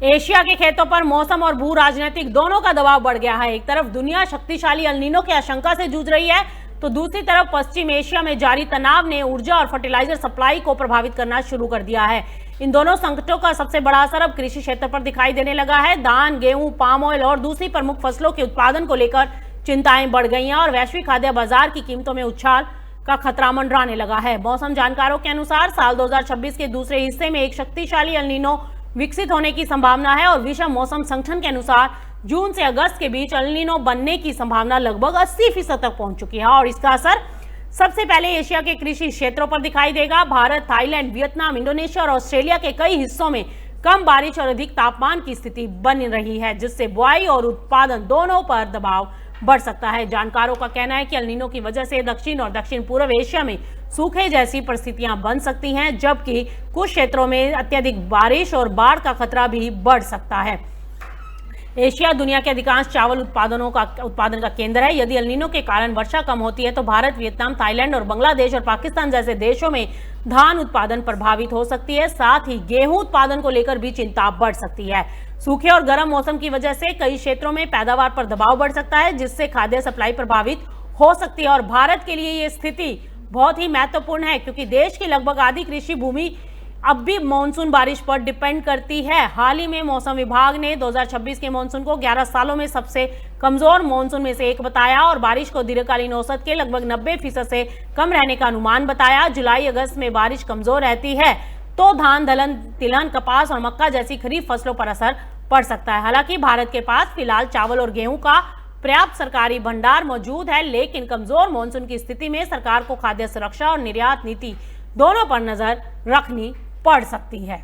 Asia के खेतों पर मौसम और भू राजनीतिक दोनों का दबाव बढ़ गया है। एक तरफ दुनिया शक्तिशाली एल नीनो की आशंका से जूझ रही है, तो दूसरी तरफ पश्चिम एशिया में जारी तनाव ने ऊर्जा और फर्टिलाइजर सप्लाई को प्रभावित करना शुरू कर दिया है। इन दोनों संकटों का सबसे बड़ा असर अब कृषि क्षेत्र पर दिखाई देने लगा है। धान, गेहूं, पाम ऑयल और दूसरी प्रमुख फसलों के उत्पादन को लेकर चिंताएं बढ़ गई हैं और वैश्विक खाद्य बाजार की कीमतों में उछाल का खतरा मंडराने लगा है। मौसम जानकारों के अनुसार साल 2026 के दूसरे हिस्से में एक शक्तिशाली एल नीनो विकसित होने की संभावना है और विश्व मौसम संगठन के अनुसार जून से अगस्त के बीच एल नीनो बनने की संभावना लगभग 80% तक पहुंच चुकी है और इसका असर सबसे पहले एशिया के कृषि क्षेत्रों पर दिखाई देगा। भारत, थाईलैंड, वियतनाम, इंडोनेशिया और ऑस्ट्रेलिया के कई हिस्सों में कम बारिश और अधिक तापमान की स्थिति बन रही है, जिससे बुआई और उत्पादन दोनों पर दबाव बढ़ सकता है। जानकारों का कहना है कि एल नीनो की वजह से दक्षिण और दक्षिण पूर्व एशिया में सूखे जैसी परिस्थितियां बन सकती हैं, जबकि कुछ क्षेत्रों में अत्यधिक बारिश और बाढ़ का खतरा भी बढ़ सकता है। एशिया दुनिया के अधिकांश चावल उत्पादन का केंद्र है। यदि एल नीनो के कारण वर्षा कम होती है तो भारत, वियतनाम, थाईलैंड और बांग्लादेश और पाकिस्तान जैसे देशों में धान उत्पादन प्रभावित हो सकती है। साथ ही गेहूं उत्पादन को लेकर भी चिंता बढ़ सकती है। सूखे और गर्म मौसम की वजह से कई क्षेत्रों में पैदावार पर दबाव बढ़ सकता है, जिससे खाद्य सप्लाई प्रभावित हो सकती है और भारत के लिए ये स्थिति बहुत ही महत्वपूर्ण है, क्योंकि देश की लगभग आधी कृषि भूमि अब भी मानसून बारिश पर डिपेंड करती है। हाल ही में मौसम विभाग ने 2026 के मानसून को 11 सालों में सबसे कमजोर मानसून में से एक बताया और बारिश को दीर्घकालीन औसत के लगभग 90% से कम रहने का अनुमान बताया। जुलाई अगस्त में बारिश कमजोर रहती है तो धान, दलहन, तिलहन, कपास और मक्का जैसी खरीफ फसलों पर असर पड़ सकता है। हालांकि भारत के पास फिलहाल चावल और गेहूं का पर्याप्त सरकारी भंडार मौजूद है, लेकिन कमजोर मानसून की स्थिति में सरकार को खाद्य सुरक्षा और निर्यात नीति दोनों पर नजर रखनी पड़ सकती है।